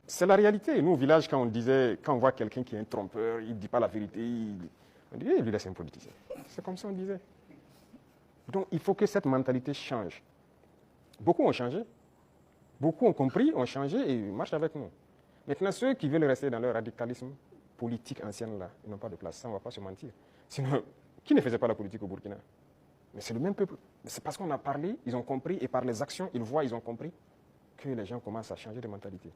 C'est la réalité. Nous, au village, quand on voit quelqu'un qui est un trompeur, il ne dit pas la vérité, on dit, lui là, c'est un politicien. C'est comme ça on disait. Donc, il faut que cette mentalité change. Beaucoup ont changé. Beaucoup ont compris, ont changé et marchent avec nous. Maintenant, ceux qui veulent rester dans leur radicalisme politique ancienne, là, ils n'ont pas de place. Ça, on ne va pas se mentir. Sinon, qui ne faisait pas la politique au Burkina? Mais c'est le même peuple. C'est parce qu'on a parlé, ils ont compris, et par les actions, ils voient, ils ont compris, que les gens commencent à changer de mentalité.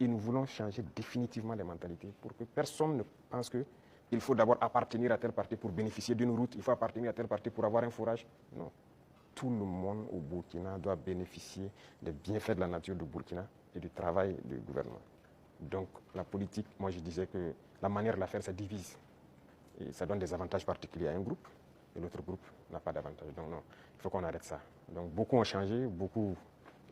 Et nous voulons changer définitivement les mentalités pour que personne ne pense qu'il faut d'abord appartenir à tel parti pour bénéficier d'une route, il faut appartenir à tel parti pour avoir un fourrage. Non. Tout le monde au Burkina doit bénéficier des bienfaits de la nature du Burkina et du travail du gouvernement. Donc la politique, moi je disais que la manière de la faire, ça divise. Et ça donne des avantages particuliers à un groupe et l'autre groupe n'a pas d'avantage. Donc non, il faut qu'on arrête ça. Donc beaucoup ont changé, beaucoup...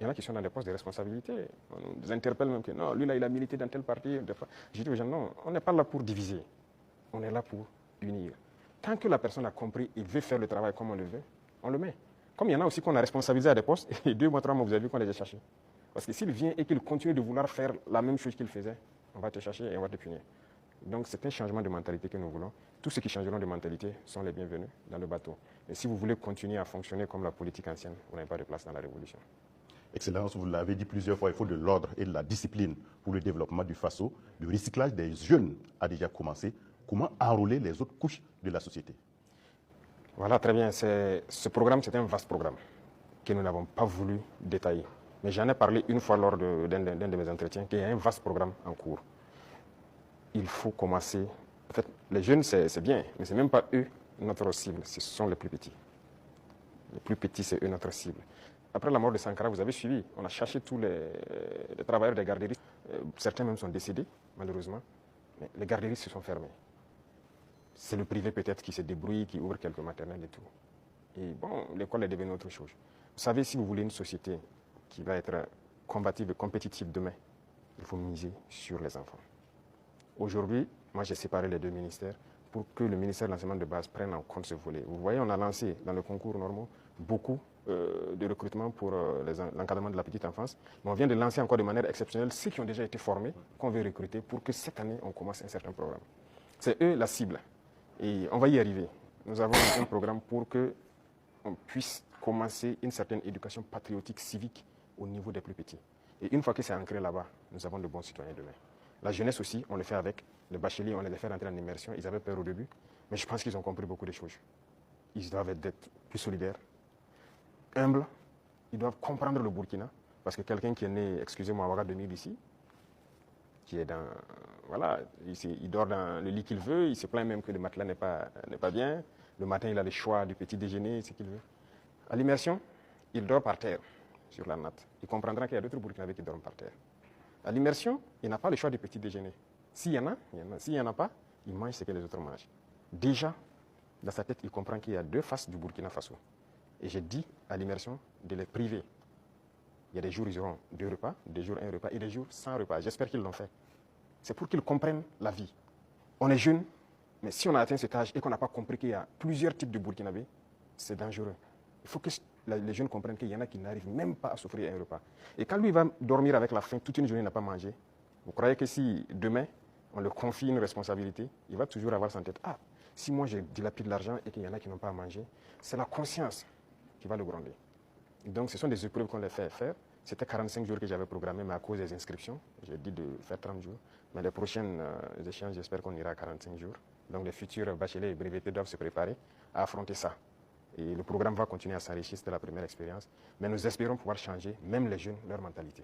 Il y en a qui sont dans des postes de responsabilité. On nous interpelle même que non, lui là il a milité dans tel parti. Je dis aux gens non, on n'est pas là pour diviser. On est là pour unir. Tant que la personne a compris et veut faire le travail comme on le veut, on le met. Comme il y en a aussi qu'on a responsabilisé à des postes, et 2 mois, 3 mois, vous avez vu qu'on les a cherchés. Parce que s'il vient et qu'il continue de vouloir faire la même chose qu'il faisait, on va te chercher et on va te punir. Donc c'est un changement de mentalité que nous voulons. Tous ceux qui changeront de mentalité sont les bienvenus dans le bateau. Mais si vous voulez continuer à fonctionner comme la politique ancienne, vous n'avez pas de place dans la révolution. Excellence, vous l'avez dit plusieurs fois, il faut de l'ordre et de la discipline pour le développement du FASO. Le recyclage des jeunes a déjà commencé. Comment enrôler les autres couches de la société? Voilà, très bien. Ce programme, c'est un vaste programme que nous n'avons pas voulu détailler. Mais j'en ai parlé une fois lors d'un de mes entretiens, qu'il y a un vaste programme en cours. Il faut commencer. En fait, les jeunes, c'est bien, mais ce n'est même pas eux notre cible, ce sont les plus petits. Les plus petits, c'est eux notre cible. Après la mort de Sankara, vous avez suivi, on a cherché tous les travailleurs des garderies. Certains même sont décédés, malheureusement, mais les garderies se sont fermées. C'est le privé peut-être qui se débrouille, qui ouvre quelques maternelles et tout. Et bon, l'école est devenue autre chose. Vous savez, si vous voulez une société qui va être combative et compétitive demain, il faut miser sur les enfants. Aujourd'hui, moi j'ai séparé les deux ministères pour que le ministère de l'enseignement de base prenne en compte ce volet. Vous voyez, on a lancé dans le concours normaux beaucoup de recrutement pour l'encadrement de la petite enfance. Mais on vient de lancer encore de manière exceptionnelle ceux qui ont déjà été formés, qu'on veut recruter pour que cette année, on commence un certain programme. C'est eux la cible. Et on va y arriver. Nous avons un programme pour qu'on puisse commencer une certaine éducation patriotique, civique au niveau des plus petits. Et une fois que c'est ancré là-bas, nous avons de bons citoyens demain. La jeunesse aussi, on le fait avec. Les bacheliers, on les a fait rentrer en immersion. Ils avaient peur au début, mais je pense qu'ils ont compris beaucoup de choses. Ils doivent être plus solidaires, humbles. Ils doivent comprendre le Burkina. Parce que quelqu'un qui est né, excusez-moi, à Ouaga 2000 ici, qui est dans... Voilà, il dort dans le lit qu'il veut, il se plaint même que le matelas n'est pas bien. Le matin, il a le choix du petit déjeuner, ce qu'il veut. À l'immersion, il dort par terre, sur la natte. Il comprendra qu'il y a d'autres Burkinabés qui dorment par terre. À l'immersion, il n'a pas le choix du petit déjeuner. S'il y en a, il y en a. S'il n'y en a pas, il mange ce que les autres mangent. Déjà, dans sa tête, il comprend qu'il y a deux faces du Burkina Faso. Et j'ai dit à l'immersion de les priver. Il y a des jours où ils auront 2 repas, des jours 1 repas et des jours sans repas. J'espère qu'ils l'ont fait. C'est pour qu'ils comprennent la vie. On est jeunes, mais si on a atteint cet âge et qu'on n'a pas compris qu'il y a plusieurs types de Burkinabés, c'est dangereux. Il faut que les jeunes comprennent qu'il y en a qui n'arrivent même pas à s'offrir un repas. Et quand lui va dormir avec la faim, toute une journée, il n'a pas mangé, vous croyez que si demain, on le confie une responsabilité, il va toujours avoir en tête, ah, si moi je dilapide l'argent et qu'il y en a qui n'ont pas à manger, c'est la conscience qui va le gronder. Donc ce sont des épreuves qu'on les fait faire. C'était 45 jours que j'avais programmé, mais à cause des inscriptions, j'ai dit de faire 30 jours. Mais les prochaines échéances, j'espère qu'on ira à 45 jours. Donc les futurs bacheliers et brevetés doivent se préparer à affronter ça. Et le programme va continuer à s'enrichir, c'était la première expérience. Mais nous espérons pouvoir changer, même les jeunes, leur mentalité.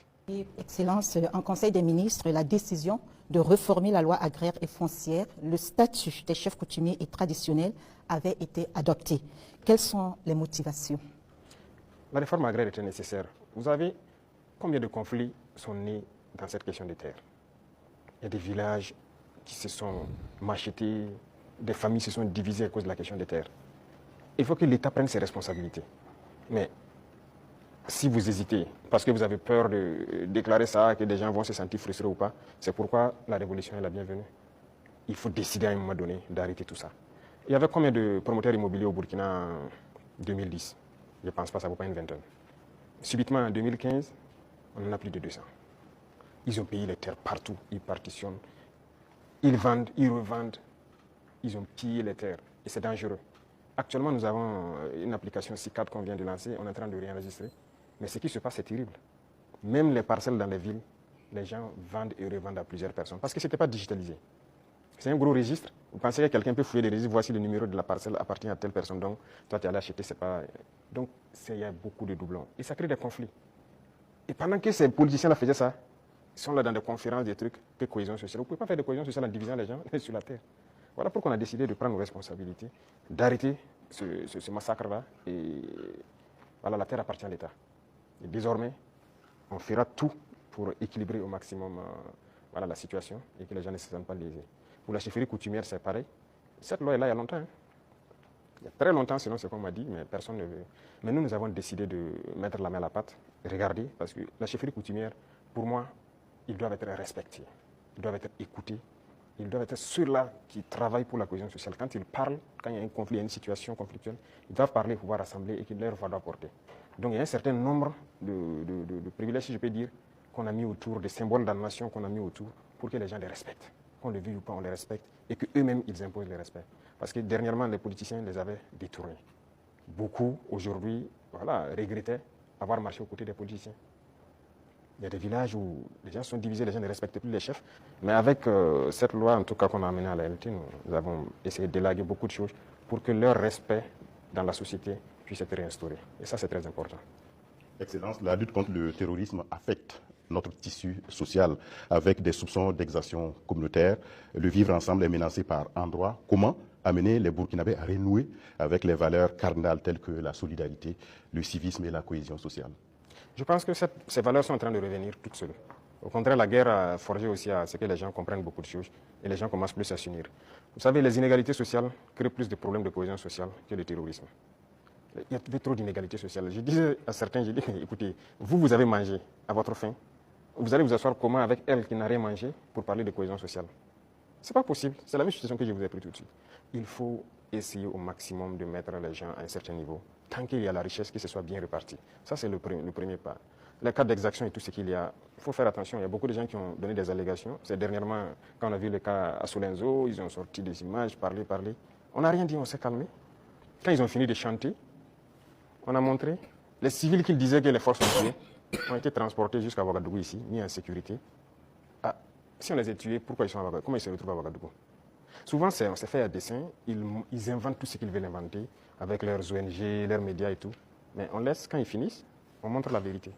Excellence, en Conseil des ministres, la décision de réformer la loi agraire et foncière, le statut des chefs coutumiers et traditionnels avait été adopté. Quelles sont les motivations? La réforme agraire était nécessaire. Vous savez combien de conflits sont nés dans cette question des terres? Il y a des villages qui se sont machetés, des familles se sont divisées à cause de la question des terres. Il faut que l'État prenne ses responsabilités. Mais si vous hésitez, parce que vous avez peur de déclarer ça, que des gens vont se sentir frustrés ou pas, c'est pourquoi la révolution est la bienvenue. Il faut décider à un moment donné d'arrêter tout ça. Il y avait combien de promoteurs immobiliers au Burkina en 2010? Je ne pense pas, ça ne vaut pas une vingtaine. Subitement, en 2015, on en a plus de 200. Ils ont payé les terres partout, ils partitionnent, ils vendent, ils revendent, ils ont pillé les terres et c'est dangereux. Actuellement, nous avons une application C4 qu'on vient de lancer, on est en train de réenregistrer, mais ce qui se passe, c'est terrible. Même les parcelles dans les villes, les gens vendent et revendent à plusieurs personnes parce que ce n'était pas digitalisé. C'est un gros registre. Vous pensez que quelqu'un peut fouiller les registres, voici le numéro de la parcelle appartient à telle personne, donc toi tu es allé acheter, c'est pas. Donc il y a beaucoup de doublons et ça crée des conflits. Et pendant que ces politiciens-là faisaient ça, ils sont là dans des conférences, des trucs, de cohésion sociale. Vous ne pouvez pas faire de cohésion sociale en divisant les gens sur la terre. Voilà pourquoi on a décidé de prendre nos responsabilités, d'arrêter ce massacre-là. Et voilà, la terre appartient à l'État. Et désormais, on fera tout pour équilibrer au maximum voilà, la situation et que les gens ne se sentent pas lésés. Pour la chefferie coutumière, c'est pareil. Cette loi est là il y a longtemps. Hein. Il y a très longtemps, selon ce qu'on m'a dit, mais personne ne veut. Mais nous avons décidé de mettre la main à la pâte, regarder, parce que la chefferie coutumière, pour moi, ils doivent être respectés, ils doivent être écoutés, ils doivent être ceux-là qui travaillent pour la cohésion sociale. Quand ils parlent, quand il y a un conflit, il y a une situation conflictuelle, ils doivent parler, pouvoir rassembler et qu'ils leur voix doit porter. Donc il y a un certain nombre de privilèges, si je peux dire, qu'on a mis autour, des symboles de la nation qu'on a mis autour, pour que les gens les respectent. Qu'on le veuille ou pas, on les respecte, et qu'eux-mêmes, ils imposent le respect. Parce que dernièrement, les politiciens les avaient détournés. Beaucoup, aujourd'hui, voilà, regrettaient avoir marché aux côtés des politiciens. Il y a des villages où les gens sont divisés, les gens ne respectent plus les chefs. Mais avec cette loi, en tout cas, qu'on a amenée à la LT, nous avons essayé d'élaguer beaucoup de choses pour que leur respect dans la société puisse être réinstauré. Et ça, c'est très important. Excellence, la lutte contre le terrorisme affecte notre tissu social avec des soupçons d'exaction communautaire. Le vivre ensemble est menacé par endroits. Comment amener les Burkinabés à renouer avec les valeurs cardinales telles que la solidarité, le civisme et la cohésion sociale? Je pense que ces valeurs sont en train de revenir toutes seules. Au contraire, la guerre a forgé aussi à ce que les gens comprennent beaucoup de choses et les gens commencent plus à s'unir. Vous savez, les inégalités sociales créent plus de problèmes de cohésion sociale que le terrorisme. Il y a trop d'inégalités sociales. Je disais à certains, je dis, écoutez, vous avez mangé à votre faim. Vous allez vous asseoir comment avec elle qui n'a rien mangé pour parler de cohésion sociale? Ce n'est pas possible. C'est la même situation que je vous ai pris tout de suite. Il faut essayer au maximum de mettre les gens à un certain niveau. Tant qu'il y a la richesse, que ce soit bien réparti. Ça, c'est le premier pas. Les cas d'exaction et tout ce qu'il y a, il faut faire attention. Il y a beaucoup de gens qui ont donné des allégations. C'est dernièrement, quand on a vu le cas à Solenzo, ils ont sorti des images, parlé. On n'a rien dit, on s'est calmé. Quand ils ont fini de chanter, on a montré les civils qu'ils disaient que les forces ont tués ont été transportés jusqu'à Ouagadougou ici, mis en sécurité. Ah, si on les a tués, pourquoi ils sont à Ouagadougou? Comment ils se retrouvent à Ouagadougou? Souvent, on s'est fait à dessein, ils inventent tout ce qu'ils veulent inventer avec leurs ONG, leurs médias et tout. Mais on laisse, quand ils finissent, on montre la vérité.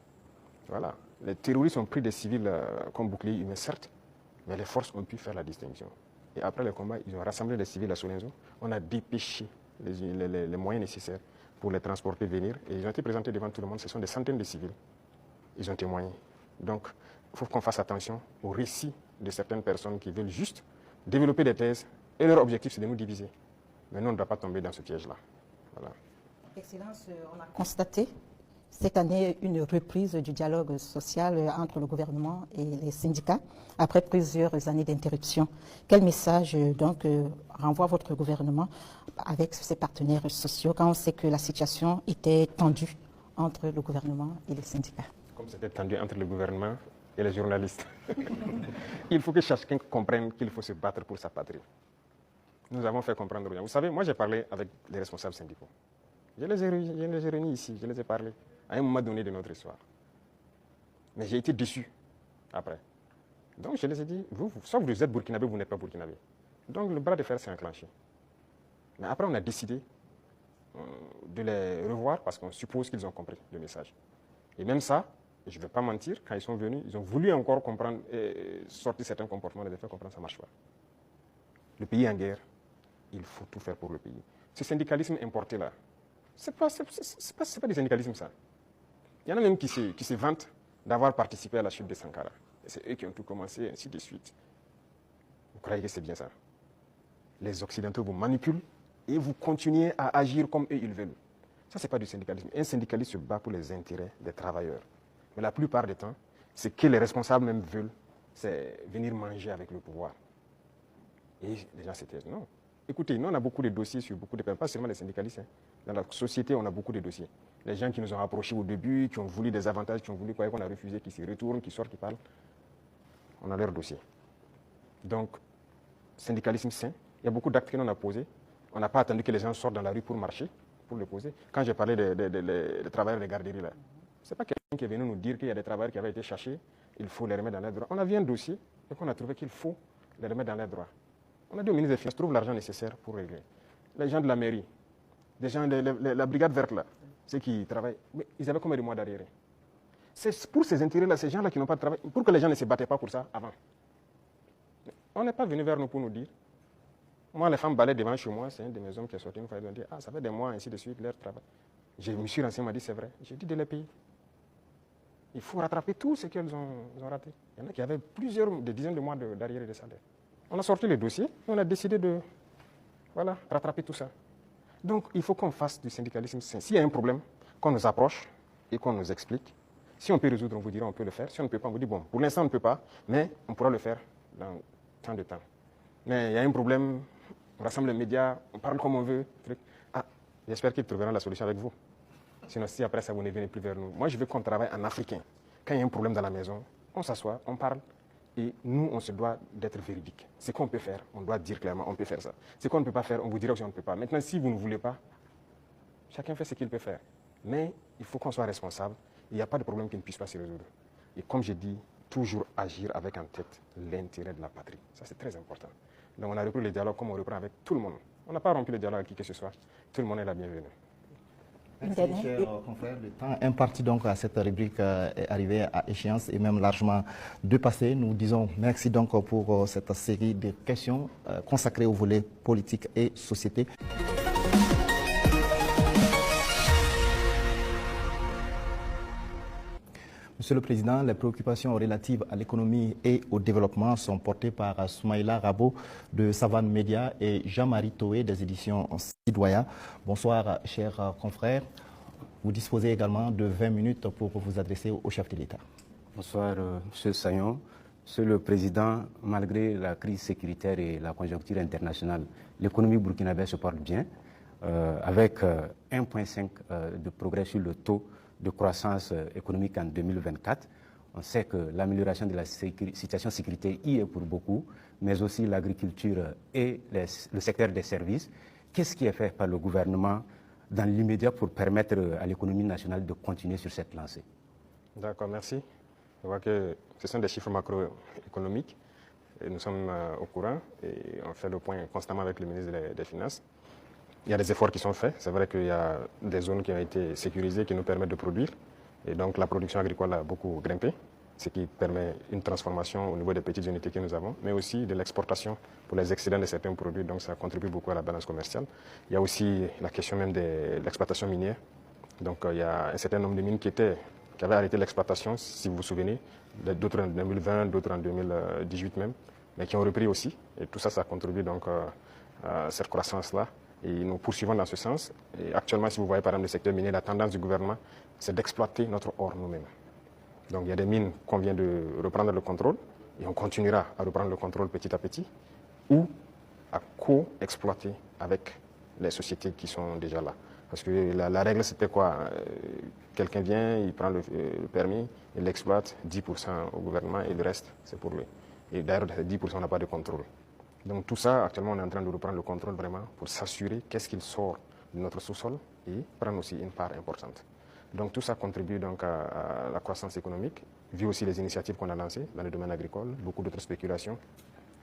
Voilà. Les terroristes ont pris des civils comme bouclier humain, certes, mais les forces ont pu faire la distinction. Et après le combat, ils ont rassemblé les civils à Solenzo. On a dépêché les moyens nécessaires pour les transporter, venir. Et ils ont été présentés devant tout le monde. Ce sont des centaines de civils. Ils ont témoigné. Donc, il faut qu'on fasse attention aux récits de certaines personnes qui veulent juste développer des thèses. Et leur objectif, c'est de nous diviser. Mais nous, on ne doit pas tomber dans ce piège-là. Voilà. Excellence, on a constaté cette année une reprise du dialogue social entre le gouvernement et les syndicats après plusieurs années d'interruption. Quel message donc renvoie votre gouvernement avec ses partenaires sociaux quand on sait que la situation était tendue entre le gouvernement et les syndicats? Comme c'était tendu entre le gouvernement et les journalistes. Il faut que chacun comprenne qu'il faut se battre pour sa patrie. Nous avons fait comprendre aux gens. Vous savez, moi j'ai parlé avec les responsables syndicaux. Je les ai réunis ici, je les ai parlé à un moment donné de notre histoire. Mais j'ai été déçu après. Donc je les ai dit, soit vous êtes burkinabé, vous n'êtes pas burkinabé. Donc le bras de fer s'est enclenché. Mais après on a décidé de les revoir parce qu'on suppose qu'ils ont compris le message. Et même ça, je ne vais pas mentir, quand ils sont venus, ils ont voulu encore comprendre et sortir certains comportements, les faire comprendre, ça ne marche pas. Le pays est en guerre, il faut tout faire pour le pays. Ce syndicalisme importé là, ce n'est pas du syndicalisme ça. Il y en a même qui se vantent d'avoir participé à la chute de Sankara. C'est eux qui ont tout commencé, ainsi de suite. Vous croyez que c'est bien ça? Les Occidentaux vous manipulent et vous continuez à agir comme eux ils veulent. Ça, ce n'est pas du syndicalisme. Un syndicaliste se bat pour les intérêts des travailleurs. Mais la plupart du temps, ce que les responsables même veulent, c'est venir manger avec le pouvoir. Et les gens se taisent. Non. Écoutez, nous, on a beaucoup de dossiers sur beaucoup de pays, pas seulement les syndicalistes. Hein. Dans la société, on a beaucoup de dossiers. Les gens qui nous ont approchés au début, qui ont voulu des avantages, qui ont voulu quoi, qu'on a refusé, qui se retournent, qui sortent, qui parlent. on a leur dossier. Donc, syndicalisme sain, il y a beaucoup d'actes que l'on a posés. On n'a pas attendu que les gens sortent dans la rue pour marcher, pour le poser. Quand j'ai parlé des travailleurs des garderies, là, ce n'est pas quelqu'un qui est venu nous dire qu'il y a des travailleurs qui avaient été cherchés, il faut les remettre dans leurs droits. On a vu un dossier et qu'on a trouvé qu'il faut les remettre dans leurs droits. On a dit au ministre des Finances, trouve l'argent nécessaire pour régler. Les gens de la mairie, des gens de la brigade verte, là, ceux qui travaillent, mais ils avaient combien de mois d'arriérés? C'est pour ces intérêts-là, ces gens-là qui n'ont pas de travail, pour que les gens ne se battaient pas pour ça avant. On n'est pas venu vers nous pour nous dire. Moi, les femmes balaient devant chez moi, c'est un de mes hommes qui est sorti une fois, ils ont dit, ah, ça fait des mois, ainsi de suite, leur travail. Je me suis renseigné, m'a dit, c'est vrai. J'ai dit de les payer. Il faut rattraper tout ce qu'elles ont raté. Il y en a qui avaient des dizaines de mois d'arriérés de salaire. On a sorti le dossier, et on a décidé de rattraper tout ça. Donc, il faut qu'on fasse du syndicalisme sain. S'il y a un problème, qu'on nous approche et qu'on nous explique. Si on peut résoudre, on vous dira on peut le faire. Si on ne peut pas, on vous dit bon, pour l'instant on ne peut pas, mais on pourra le faire dans tant de temps. Mais il y a un problème, on rassemble les médias, on parle comme on veut. Ah, j'espère qu'ils trouveront la solution avec vous. Sinon, si après ça, vous ne venez plus vers nous. Moi, je veux qu'on travaille en africain. Quand il y a un problème dans la maison, on s'assoit, on parle. Et nous, on se doit d'être véridique. Ce qu'on peut faire, on doit dire clairement, on peut faire ça. Ce qu'on ne peut pas faire, on vous dira aussi on ne peut pas. Maintenant, si vous ne voulez pas, chacun fait ce qu'il peut faire. Mais il faut qu'on soit responsable. Il n'y a pas de problème qui ne puisse pas se résoudre. Et comme j'ai dit, toujours agir avec en tête l'intérêt de la patrie. Ça, c'est très important. Donc, on a repris le dialogue comme on reprend avec tout le monde. On n'a pas rompu le dialogue avec qui que ce soit. Tout le monde est la bienvenue. Merci, chers confrères. Le temps imparti donc à cette rubrique est arrivé à échéance et même largement dépassé. Nous disons merci donc pour cette série de questions consacrées au volet politique et société. Monsieur le Président, les préoccupations relatives à l'économie et au développement sont portées par Soumaïla Rabo de Savane Média et Jean-Marie Toé des éditions Sidoya. Bonsoir, chers confrères. Vous disposez également de 20 minutes pour vous adresser au chef de l'État. Bonsoir, Monsieur Sayon. Monsieur le Président, malgré la crise sécuritaire et la conjoncture internationale, l'économie burkinabé se porte bien, avec 1,5 de progrès sur le taux de croissance économique en 2024. On sait que l'amélioration de la situation sécuritaire y est pour beaucoup, mais aussi l'agriculture et le secteur des services. Qu'est-ce qui est fait par le gouvernement dans l'immédiat pour permettre à l'économie nationale de continuer sur cette lancée? D'accord, merci. Je vois que ce sont des chiffres macroéconomiques. Et nous sommes au courant et on fait le point constamment avec le ministre des Finances. Il y a des efforts qui sont faits. C'est vrai qu'il y a des zones qui ont été sécurisées qui nous permettent de produire. Et donc la production agricole a beaucoup grimpé, ce qui permet une transformation au niveau des petites unités que nous avons, mais aussi de l'exportation pour les excédents de certains produits. Donc ça contribue beaucoup à la balance commerciale. Il y a aussi la question même de l'exploitation minière. Donc il y a un certain nombre de mines qui avaient arrêté l'exploitation, si vous vous souvenez, d'autres en 2020, d'autres en 2018 même, mais qui ont repris aussi. Et tout ça, ça contribue donc à cette croissance-là. Et nous poursuivons dans ce sens. Et actuellement, si vous voyez par exemple le secteur minier, la tendance du gouvernement, c'est d'exploiter notre or nous-mêmes. Donc il y a des mines qu'on vient de reprendre le contrôle, et on continuera à reprendre le contrôle petit à petit, ou à co-exploiter avec les sociétés qui sont déjà là. Parce que la règle, c'était quoi? Quelqu'un vient, il prend le permis, il l'exploite, 10% au gouvernement, et le reste, c'est pour lui. Et d'ailleurs, 10%, on n'a pas de contrôle. Donc tout ça, actuellement, on est en train de reprendre le contrôle vraiment pour s'assurer qu'est-ce qu'il sort de notre sous-sol et prendre aussi une part importante. Donc tout ça contribue donc à la croissance économique, vu aussi les initiatives qu'on a lancées dans le domaine agricole. Beaucoup d'autres spéculations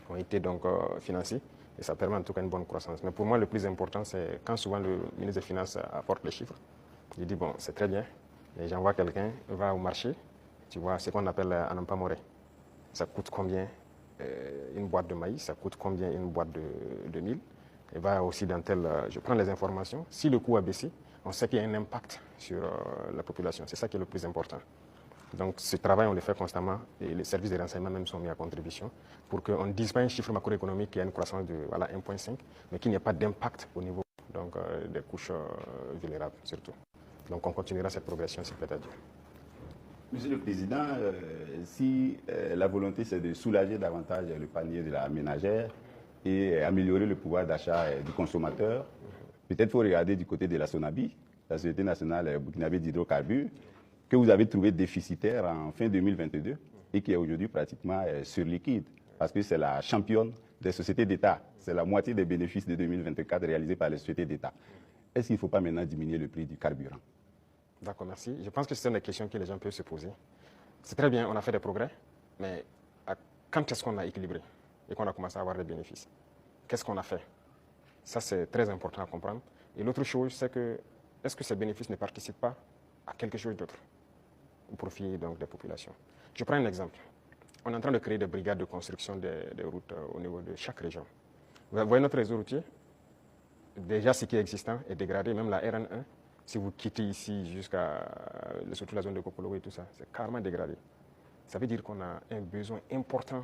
ont été donc financées et ça permet en tout cas une bonne croissance. Mais pour moi, le plus important, c'est quand souvent le ministre des Finances apporte les chiffres. Il dit, bon, c'est très bien, et j'envoie quelqu'un, va au marché, tu vois, ce qu'on appelle Anampa Moré. Ça coûte combien une boîte de maïs, ça coûte combien une boîte de mil. Et va aussi dans tel, je prends les informations. Si le coût a baissé, on sait qu'il y a un impact sur la population. C'est ça qui est le plus important. Donc ce travail, on le fait constamment et les services de renseignement même sont mis à contribution pour qu'on ne dise pas un chiffre macroéconomique qui a une croissance de 1,5, mais qu'il n'y ait pas d'impact au niveau donc, des couches vulnérables surtout. Donc on continuera cette progression, s'il plaît à Dieu. Monsieur le Président, si la volonté c'est de soulager davantage le panier de la ménagère et améliorer le pouvoir d'achat du consommateur, peut-être faut regarder du côté de la SONABI, la Société nationale burkinabé d'hydrocarbures, que vous avez trouvé déficitaire en fin 2022 et qui est aujourd'hui pratiquement surliquide, parce que c'est la championne des sociétés d'État. C'est la moitié des bénéfices de 2024 réalisés par les sociétés d'État. Est-ce qu'il ne faut pas maintenant diminuer le prix du carburant? D'accord, merci. Je pense que ce sont des questions que les gens peuvent se poser. C'est très bien, on a fait des progrès, mais quand est-ce qu'on a équilibré et qu'on a commencé à avoir des bénéfices? Qu'est-ce qu'on a fait? Ça, c'est très important à comprendre. Et l'autre chose, c'est que est-ce que ces bénéfices ne participent pas à quelque chose d'autre au profit donc, des populations? Je prends un exemple. On est en train de créer des brigades de construction des routes au niveau de chaque région. Vous voyez notre réseau routier? Déjà, ce qui est existant est dégradé, même la RN1. Si vous quittez ici jusqu'à surtout la zone de Kopolo et tout ça, c'est carrément dégradé. Ça veut dire qu'on a un besoin important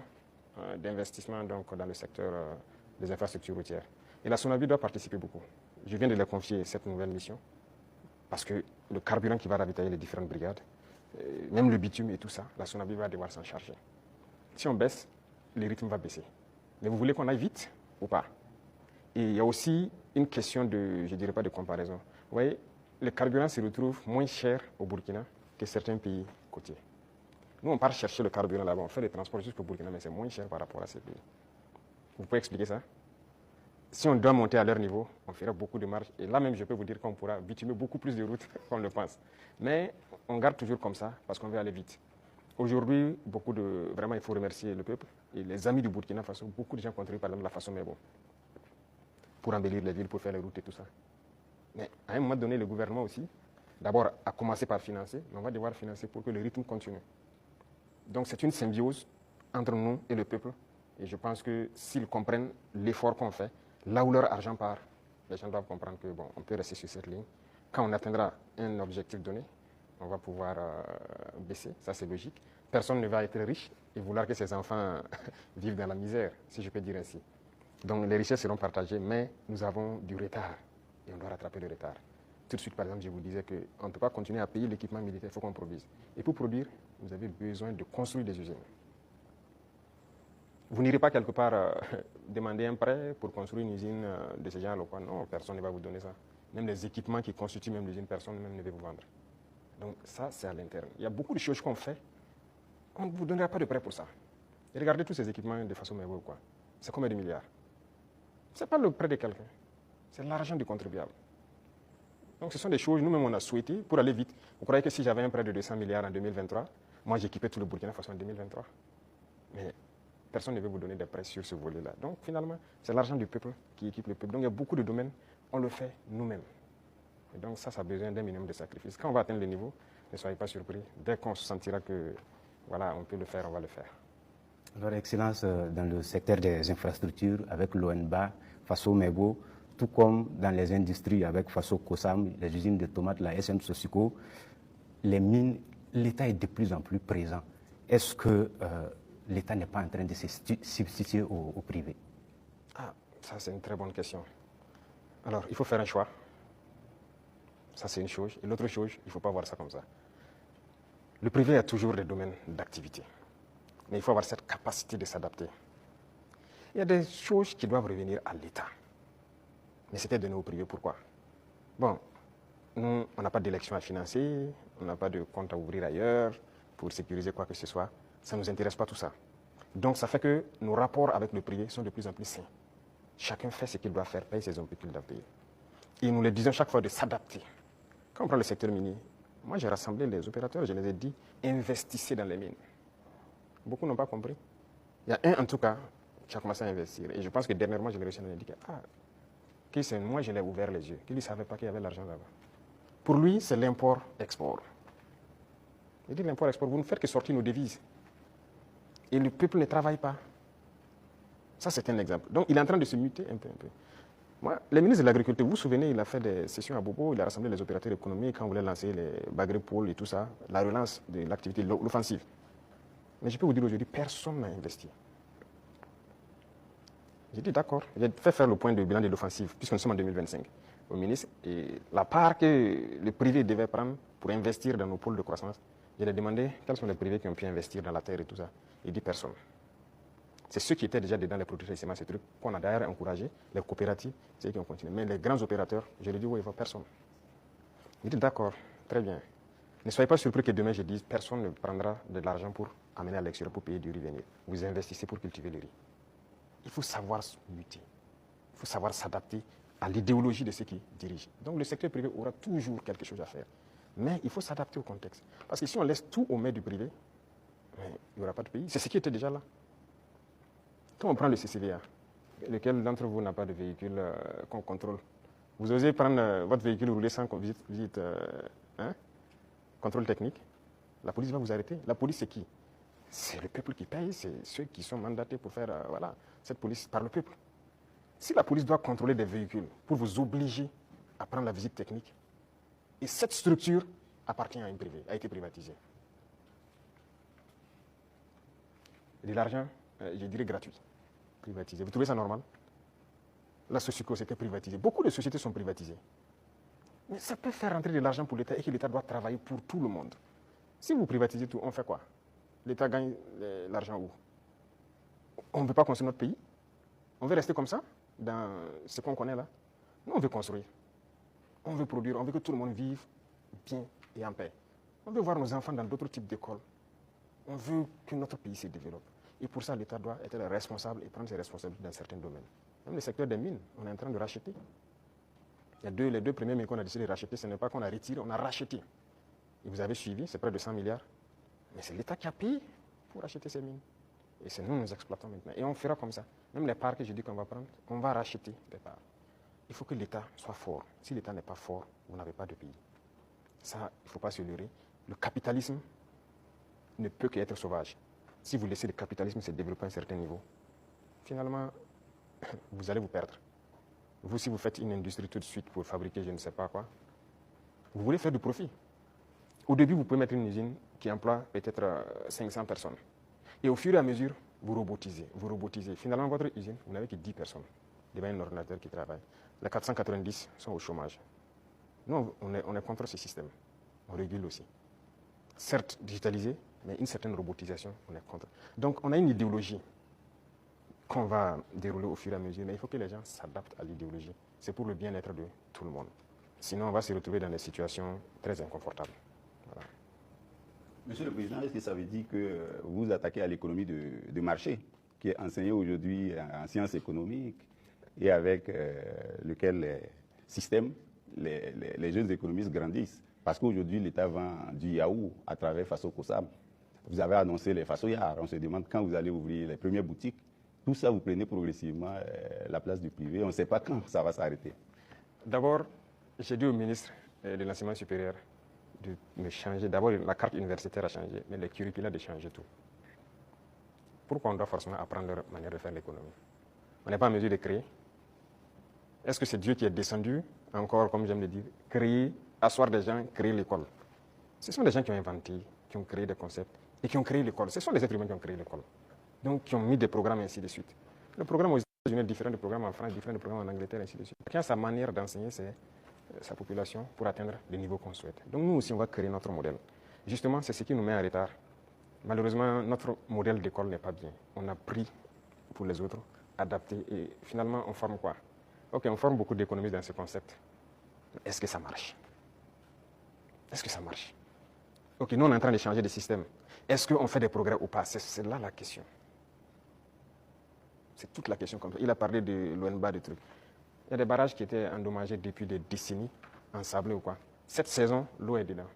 d'investissement donc, dans le secteur des infrastructures routières. Et la SONAVI doit participer beaucoup. Je viens de leur confier cette nouvelle mission parce que le carburant qui va ravitailler les différentes brigades, même le bitume et tout ça, la SONAVI va devoir s'en charger. Si on baisse, le rythme va baisser. Mais vous voulez qu'on aille vite ou pas? Et il y a aussi une question de, je ne dirais pas de comparaison. Vous voyez, le carburant se retrouve moins cher au Burkina que certains pays côtiers. Nous, on part chercher le carburant là-bas, on fait les transports jusqu'au Burkina, mais c'est moins cher par rapport à ces pays. Vous pouvez expliquer ça? Si on doit monter à leur niveau, on fera beaucoup de marge. Et là même, je peux vous dire qu'on pourra bitumer beaucoup plus de routes qu'on le pense. Mais on garde toujours comme ça parce qu'on veut aller vite. Aujourd'hui, vraiment, il faut remercier le peuple et les amis du Burkina Faso. Beaucoup de gens contribuent par exemple la façon mais bon, pour embellir les villes, pour faire les routes et tout ça. Mais à un moment donné, le gouvernement aussi, d'abord, a commencé par financer, mais on va devoir financer pour que le rythme continue. Donc c'est une symbiose entre nous et le peuple. Et je pense que s'ils comprennent l'effort qu'on fait, là où leur argent part, les gens doivent comprendre que bon, on peut rester sur cette ligne. Quand on atteindra un objectif donné, on va pouvoir baisser, ça c'est logique. Personne ne va être riche et vouloir que ses enfants vivent dans la misère, si je peux dire ainsi. Donc les richesses seront partagées, mais nous avons du retard et on doit rattraper le retard. Tout de suite, par exemple, je vous disais qu'on ne peut pas continuer à payer l'équipement militaire, il faut qu'on produise. Et pour produire, vous avez besoin de construire des usines. Vous n'irez pas quelque part demander un prêt pour construire une usine de ce genre. Non, personne ne va vous donner ça. Même les équipements qui constituent même l'usine, personne même ne va vous vendre. Donc ça, c'est à l'interne. Il y a beaucoup de choses qu'on fait. On ne vous donnera pas de prêt pour ça. Et regardez tous ces équipements de façon merveilleuse. C'est combien de milliards? Ce n'est pas le prêt de quelqu'un. C'est l'argent du contribuable. Donc ce sont des choses, nous-mêmes, on a souhaité pour aller vite. Vous croyez que si j'avais un prêt de 200 milliards en 2023, moi, j'équipais tout le Burkina Faso en 2023? Mais personne ne veut vous donner des prêts sur ce volet-là. Donc finalement, c'est l'argent du peuple qui équipe le peuple. Donc il y a beaucoup de domaines, on le fait nous-mêmes. Et donc ça a besoin d'un minimum de sacrifice. Quand on va atteindre le niveau, ne soyez pas surpris. Dès qu'on se sentira que voilà, on peut le faire, on va le faire. Alors, Excellence, dans le secteur des infrastructures, avec l'ONBA, Faso Mebo, tout comme dans les industries avec Faso Kosam, les usines de tomates, la SM Sosico, les mines, l'État est de plus en plus présent. Est-ce que l'État n'est pas en train de se substituer au privé? Ah, ça c'est une très bonne question. Alors, il faut faire un choix. Ça c'est une chose. Et l'autre chose, il ne faut pas voir ça comme ça. Le privé a toujours des domaines d'activité. Mais il faut avoir cette capacité de s'adapter. Il y a des choses qui doivent revenir à l'État. Mais c'était donné au privé. Pourquoi? Bon, nous, on n'a pas d'élection à financer, on n'a pas de compte à ouvrir ailleurs pour sécuriser quoi que ce soit. Ça ne nous intéresse pas tout ça. Donc ça fait que nos rapports avec le privé sont de plus en plus sains. Chacun fait ce qu'il doit faire, paye ses impôts qu'il doit payer. Et nous les disons chaque fois de s'adapter. Quand on prend le secteur minier, moi j'ai rassemblé les opérateurs, je les ai dit, investissez dans les mines. Beaucoup n'ont pas compris. Il y a un en tout cas qui a commencé à investir. Et je pense que dernièrement, je l'ai réussi à indiquer. Moi je l'ai ouvert les yeux. Qu'il ne savait pas qu'il y avait l'argent là-bas. Pour lui, c'est l'import-export. Il dit l'import-export, vous ne faites que sortir nos devises. Et le peuple ne travaille pas. Ça, c'est un exemple. Donc, il est en train de se muter un peu. Moi, le ministre de l'Agriculture, vous vous souvenez, il a fait des sessions à Bobo, il a rassemblé les opérateurs économiques quand on voulait lancer les bagrés pôles et tout ça, la relance de l'activité, l'offensive. Mais je peux vous dire aujourd'hui, personne n'a investi. J'ai dit d'accord, j'ai fait faire le point de bilan de l'offensive, puisque nous sommes en 2025, au ministre, et la part que le privé devait prendre pour investir dans nos pôles de croissance, je lui ai demandé quels sont les privés qui ont pu investir dans la terre et tout ça. Il dit personne. C'est ceux qui étaient déjà dedans, les producteurs de semences, ces trucs, qu'on a d'ailleurs encouragé, les coopératives, c'est eux qui ont continué. Mais les grands opérateurs, je lui ai dit, oui, il ne faut personne. Il dit d'accord, très bien. Ne soyez pas surpris que demain je dise personne ne prendra de l'argent pour amener à l'extérieur pour payer du riz venir. Vous investissez pour cultiver le riz. Il faut savoir muter. Il faut savoir s'adapter à l'idéologie de ceux qui dirigent. Donc le secteur privé aura toujours quelque chose à faire. Mais il faut s'adapter au contexte. Parce que si on laisse tout aux mains du privé, il n'y aura pas de pays. C'est ce qui était déjà là. Quand on prend le CCVA, lequel d'entre vous n'a pas de véhicule qu'on contrôle? Vous osez prendre votre véhicule rouler sans visite contrôle technique? La police va vous arrêter. La police, c'est qui? C'est le peuple qui paye, c'est ceux qui sont mandatés pour faire cette police par le peuple. Si la police doit contrôler des véhicules pour vous obliger à prendre la visite technique, et cette structure appartient à une privée, a été privatisée. De l'argent, je dirais gratuit, privatisé. Vous trouvez ça normal? La Sociéco, c'était privatisé. Beaucoup de sociétés sont privatisées. Mais ça peut faire rentrer de l'argent pour l'État et que l'État doit travailler pour tout le monde. Si vous privatisez tout, on fait quoi? L'État gagne l'argent où? On ne veut pas construire notre pays? On veut rester comme ça, dans ce qu'on connaît là? Nous, on veut construire. On veut produire, on veut que tout le monde vive bien et en paix. On veut voir nos enfants dans d'autres types d'écoles. On veut que notre pays se développe. Et pour ça, l'État doit être responsable et prendre ses responsabilités dans certains domaines. Même le secteur des mines, on est en train de racheter. Les deux premiers mines qu'on a décidé de racheter, ce n'est pas qu'on a retiré, on a racheté. Et vous avez suivi, c'est près de 100 milliards. Mais c'est l'État qui a payé pour racheter ces mines. Et c'est nous exploitons maintenant. Et on fera comme ça. Même les parts que je dis qu'on va prendre, on va racheter des parts. Il faut que l'État soit fort. Si l'État n'est pas fort, vous n'avez pas de pays. Ça, il ne faut pas se leurrer. Le capitalisme ne peut qu'être sauvage. Si vous laissez le capitalisme se développer à un certain niveau, finalement, vous allez vous perdre. Vous, si vous faites une industrie tout de suite pour fabriquer je ne sais pas quoi, vous voulez faire du profit. Au début, vous pouvez mettre une usine qui emploie peut-être 500 personnes. Et au fur et à mesure, vous robotisez, vous robotisez. Finalement, votre usine, vous n'avez que 10 personnes devant un ordinateur qui travaille. Les 490 sont au chômage. Nous, on est contre ce système. On régule aussi. Certes, digitalisé, mais une certaine robotisation, on est contre. Donc, on a une idéologie qu'on va dérouler au fur et à mesure, mais il faut que les gens s'adaptent à l'idéologie. C'est pour le bien-être de tout le monde. Sinon, on va se retrouver dans des situations très inconfortables. Voilà. Monsieur le Président, est-ce que ça veut dire que vous attaquez à l'économie de marché, qui est enseignée aujourd'hui en sciences économiques et avec lequel les systèmes, les jeunes économistes grandissent? Parce qu'aujourd'hui, l'État vend du yaourt à travers Faso Kossam. Vous avez annoncé les Fasoyards. On se demande quand vous allez ouvrir les premières boutiques. Tout ça, vous prenez progressivement la place du privé. On ne sait pas quand ça va s'arrêter. D'abord, j'ai dit au ministre de l'Enseignement supérieur de me changer. D'abord, la carte universitaire a changé, mais les curricula de changer tout. Pourquoi on doit forcément apprendre leur manière de faire l'économie? On n'est pas en mesure de créer. Est-ce que c'est Dieu qui est descendu, encore, comme j'aime le dire, créer, asseoir des gens, créer l'école? Ce sont des gens qui ont inventé, qui ont créé des concepts et qui ont créé l'école. Ce sont les êtres humains qui ont créé l'école. Donc, qui ont mis des programmes et ainsi de suite. Le programme aux États-Unis est différent du programme en France, différent du programme en Angleterre, et ainsi de suite. Chacun a sa manière d'enseigner sa population pour atteindre les niveaux qu'on souhaite. Donc, nous aussi, on va créer notre modèle. Justement, c'est ce qui nous met en retard. Malheureusement, notre modèle d'école n'est pas bien. On a pris pour les autres, adapté, et finalement, on forme quoi? Ok, on forme beaucoup d'économistes dans ce concept. Est-ce que ça marche? Est-ce que ça marche? Ok, nous, on est en train de changer de système. Est-ce qu'on fait des progrès ou pas? C'est là la question. C'est toute la question. Il a parlé de l'ONBA, des trucs. Il y a des barrages qui étaient endommagés depuis des décennies, ensablés ou quoi. Cette saison, l'eau est dedans.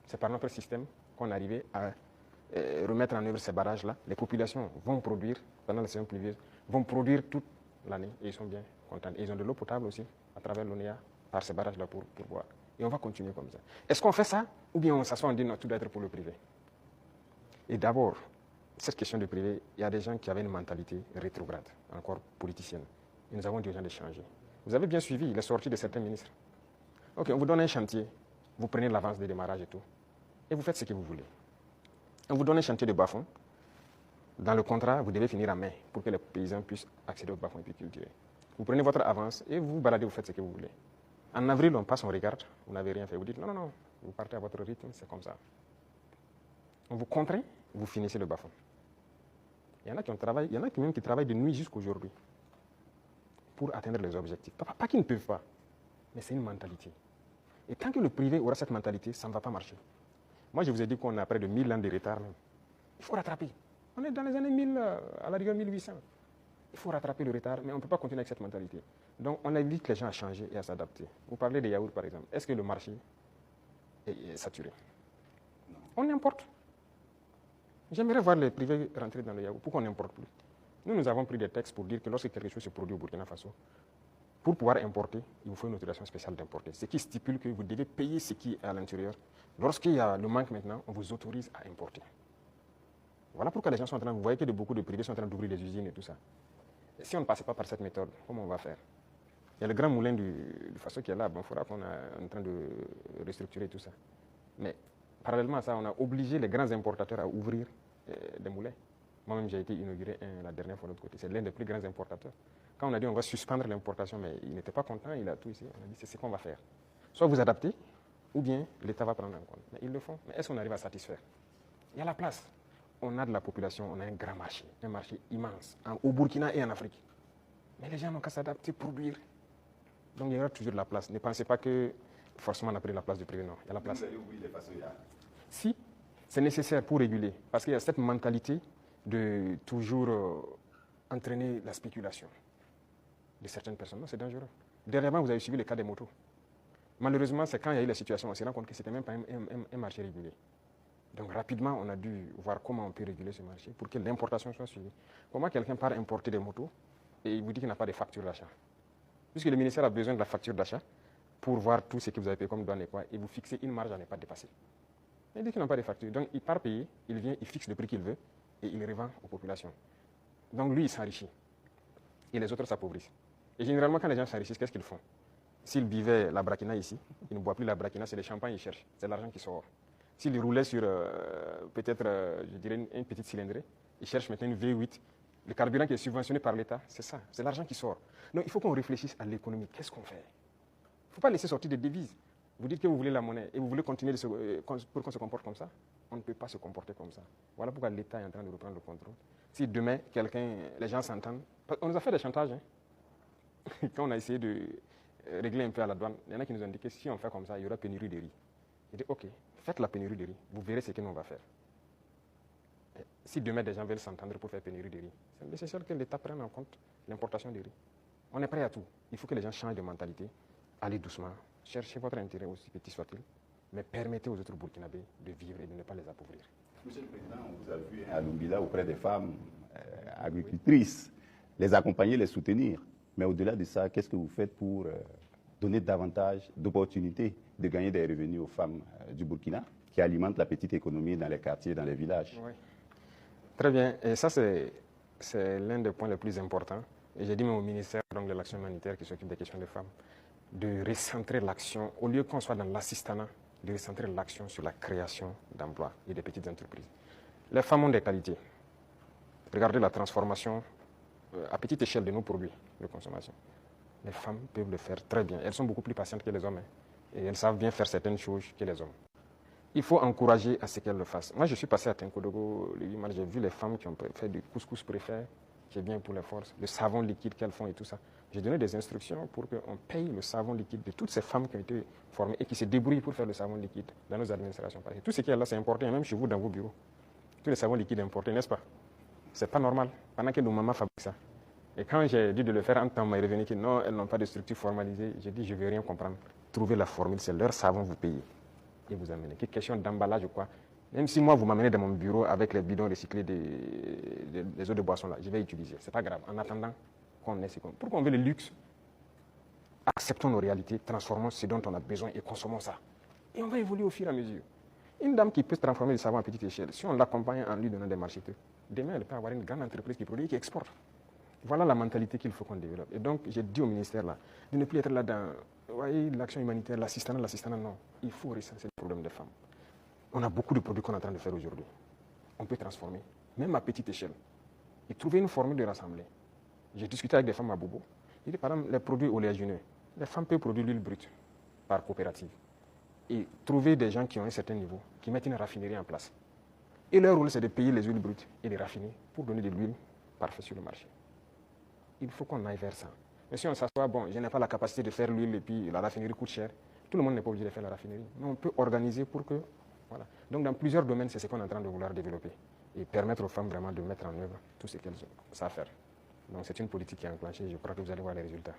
C'est par notre système qu'on arrivait à remettre en œuvre ces barrages-là. Les populations vont produire, pendant la saison pluvieuse, vont produire toute l'année et ils sont bien contents. Et ils ont de l'eau potable aussi, à travers l'ONEA, par ces barrages-là pour boire. Et on va continuer comme ça. Est-ce qu'on fait ça ou bien on s'assoit et on dit non, tout doit être pour le privé? Et d'abord, cette question du privé, il y a des gens qui avaient une mentalité rétrograde, encore politicienne. Et nous avons besoin de changer. Vous avez bien suivi les sorties de certains ministres. Ok, on vous donne un chantier, vous prenez l'avance des démarrages et tout, et vous faites ce que vous voulez. On vous donne un chantier de bas-fond. Dans le contrat, vous devez finir à mai pour que les paysans puissent accéder au bas-fond et puis cultiver. Vous prenez votre avance et vous vous baladez, vous faites ce que vous voulez. En avril, on passe, on regarde, vous n'avez rien fait. Vous dites non, non, non, vous partez à votre rythme, c'est comme ça. On vous contraint, vous finissez le bas-fond. Il y en a qui travaillent, il y en a même qui travaillent de nuit jusqu'à aujourd'hui pour atteindre les objectifs. Pas qu'ils ne peuvent pas, mais c'est une mentalité. Et tant que le privé aura cette mentalité, ça ne va pas marcher. Moi, je vous ai dit qu'on a près de 1000 ans de retard même. Il faut rattraper. On est dans les années 1000, à la rigueur 1800. Il faut rattraper le retard, mais on ne peut pas continuer avec cette mentalité. Donc, on invite les gens à changer et à s'adapter. Vous parlez des yaourts, par exemple. Est-ce que le marché est saturé? Non. On importe. J'aimerais voir les privés rentrer dans le yaourt. Pourquoi on n'importe plus? Nous avons pris des textes pour dire que lorsque quelque chose se produit au Burkina Faso, pour pouvoir importer, il vous faut une autorisation spéciale d'importer. Ce qui stipule que vous devez payer ce qui est à l'intérieur. Lorsqu'il y a le manque maintenant, on vous autorise à importer. Voilà pourquoi les gens sont en train, vous voyez que beaucoup de privés sont en train d'ouvrir des usines et tout ça. Et si on ne passait pas par cette méthode, comment on va faire? Il y a le grand moulin du Faso qui est là, bon, il faudra qu'on est en train de restructurer tout ça. Mais parallèlement à ça, on a obligé les grands importateurs à ouvrir des moulins. Moi-même, j'ai été inauguré la dernière fois de l'autre côté. C'est l'un des plus grands importateurs. Quand on a dit on va suspendre l'importation, mais il n'était pas content, il a tout ici. On a dit c'est ce qu'on va faire. Soit vous adaptez, ou bien l'État va prendre en compte. Mais ils le font. Mais est-ce qu'on arrive à satisfaire? Il y a la place. On a de la population, on a un grand marché, un marché immense, au Burkina et en Afrique. Mais les gens n'ont qu'à s'adapter, produire. Donc il y aura toujours de la place. Ne pensez pas que forcément on a pris la place du privé, non. Il y a la place. Vous allez ouvrir les façonnières. Si, c'est nécessaire pour réguler. Parce qu'il y a cette mentalité de toujours entraîner la spéculation de certaines personnes. Non, c'est dangereux. Dernièrement, vous avez suivi le cas des motos. Malheureusement, c'est quand il y a eu la situation, on s'est rendu compte que ce n'était même pas un marché régulé. Donc rapidement, on a dû voir comment on peut réguler ce marché pour que l'importation soit suivie. Pour moi, quelqu'un part importer des motos et il vous dit qu'il n'a pas de facture d'achat. Puisque le ministère a besoin de la facture d'achat pour voir tout ce que vous avez payé comme douane et quoi, et vous fixez une marge à ne pas dépasser. Il dit qu'il n'a pas de facture. Donc il part payer, il vient, il fixe le prix qu'il veut et il revend aux populations. Donc lui, il s'enrichit. Et les autres s'appauvrissent. Et généralement, quand les gens s'enrichissent, qu'est-ce qu'ils font? S'ils buvaient la braquina ici, ils ne boivent plus la braquina, c'est le champagne qu'ils cherchent. C'est l'argent qui sort. S'ils roulaient sur peut-être, je dirais, une petite cylindrée, ils cherchent maintenant une V8. Le carburant qui est subventionné par l'État, c'est ça, c'est l'argent qui sort. Donc il faut qu'on réfléchisse à l'économie. Qu'est-ce qu'on fait? Il ne faut pas laisser sortir des devises. Vous dites que vous voulez la monnaie et vous voulez continuer pour qu'on se comporte comme ça. On ne peut pas se comporter comme ça. Voilà pourquoi l'État est en train de reprendre le contrôle. Si demain, les gens s'entendent, on nous a fait des chantages. Hein. Quand on a essayé de régler un peu à la douane, il y en a qui nous ont dit que si on fait comme ça, il y aura pénurie de riz. J'ai dit, ok, faites la pénurie de riz, vous verrez ce que nous on va faire. Et si demain des gens veulent s'entendre pour faire pénurie de riz, c'est nécessaire que l'État prenne en compte l'importation de riz. On est prêt à tout. Il faut que les gens changent de mentalité, allez doucement, cherchez votre intérêt aussi petit soit-il, mais permettez aux autres Burkinabés de vivre et de ne pas les appauvrir. Monsieur le Président, on vous a vu à Lumbila auprès des femmes agricultrices, les accompagner, les soutenir. Mais au-delà de ça, qu'est-ce que vous faites pour donner davantage d'opportunités de gagner des revenus aux femmes du Burkina qui alimentent la petite économie dans les quartiers, dans les villages? Oui. Très bien. Et ça, c'est l'un des points les plus importants. Et j'ai dit même au ministère donc, de l'Action humanitaire qui s'occupe des questions des femmes, de recentrer l'action, au lieu qu'on soit dans l'assistanat, de recentrer l'action sur la création d'emplois et des petites entreprises. Les femmes ont des qualités. Regardez la transformation à petite échelle de nos produits de consommation. Les femmes peuvent le faire très bien. Elles sont beaucoup plus patientes que les hommes. Hein, et elles savent bien faire certaines choses que les hommes. Il faut encourager à ce qu'elles le fassent. Moi, je suis passé à Tenkodogo le 8 mars, j'ai vu les femmes qui ont fait du couscous préfet, qui est bien pour les forces, le savon liquide qu'elles font et tout ça. J'ai donné des instructions pour qu'on paye le savon liquide de toutes ces femmes qui ont été formées et qui se débrouillent pour faire le savon liquide dans nos administrations. Parce que tout ce qui est là, c'est importé, même chez vous, dans vos bureaux. Tous les savons liquides importés, n'est-ce pas? C'est pas normal. Pendant que nos mamans fabriquent ça. Et quand j'ai dit de le faire en temps, il est revenu que non, elles n'ont pas de structure formalisée. J'ai dit, je ne veux rien comprendre. Trouvez la formule, c'est leur savon, vous payez. Et vous amenez. Quelle question d'emballage ou quoi? Même si moi, vous m'amenez dans mon bureau avec les bidons recyclés des eaux de boisson, là, je vais utiliser. Ce n'est pas grave. En attendant qu'on ait ce qu'on... Pourquoi on veut le luxe? Acceptons nos réalités, transformons ce dont on a besoin et consommons ça. Et on va évoluer au fur et à mesure. Une dame qui peut se transformer le savon à petite échelle, si on l'accompagne en lui donnant des marchés, demain, elle peut avoir une grande entreprise qui produit et qui exporte. Voilà la mentalité qu'il faut qu'on développe. Et donc, j'ai dit au ministère là, de ne plus être là dans l'action humanitaire, l'assistanat, non. Il faut recenser le problème des femmes. On a beaucoup de produits qu'on est en train de faire aujourd'hui. On peut transformer, même à petite échelle. Et trouver une formule de rassembler. J'ai discuté avec des femmes à Bobo. Il dit, par exemple, les produits oléagineux. Les femmes peuvent produire l'huile brute par coopérative. Et trouver des gens qui ont un certain niveau, qui mettent une raffinerie en place. Et leur rôle, c'est de payer les huiles brutes et les raffiner pour donner de l'huile parfaite sur le marché. Il faut qu'on aille vers ça. Mais si on s'assoit, bon, je n'ai pas la capacité de faire l'huile et puis la raffinerie coûte cher, Tout le monde n'est pas obligé de faire la raffinerie, mais on peut organiser pour que... Voilà. Donc dans plusieurs domaines, c'est ce qu'on est en train de vouloir développer et permettre aux femmes vraiment de mettre en œuvre tout ce qu'elles savent faire. Donc c'est une politique qui est enclenchée, je crois que vous allez voir les résultats.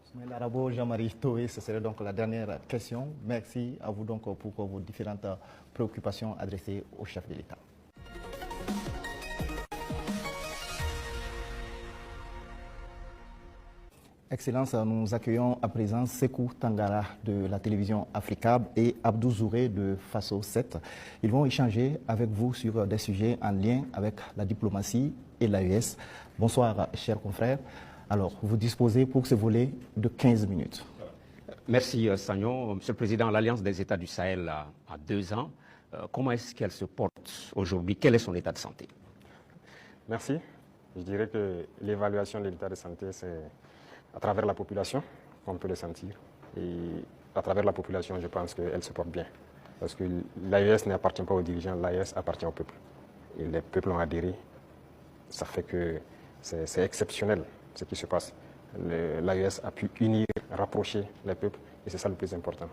Soumaïla Rabo, Jean-Marie Toé, ce serait donc la dernière question. Merci à vous donc pour vos différentes préoccupations adressées au chef de l'État. Excellence, nous accueillons à présent Sekou Tangara de la télévision Africab et Abdou Zouré de Faso 7. Ils vont échanger avec vous sur des sujets en lien avec la diplomatie et l'AES. Bonsoir, chers confrères. Alors, vous disposez pour ce volet de 15 minutes. Merci, Sagnon. Monsieur le Président, l'Alliance des États du Sahel a 2 ans. Comment est-ce qu'elle se porte aujourd'hui? Quel est son état de santé? Merci. Je dirais que l'évaluation de l'état de santé, c'est à travers la population qu'on peut le sentir. Et à travers la population, je pense qu'elle se porte bien. Parce que l'AES n'appartient pas aux dirigeants, l'AES appartient au peuple. Et les peuples ont adhéré. Ça fait que c'est exceptionnel ce qui se passe. L'AES a pu unir, rapprocher les peuples, et c'est ça le plus important.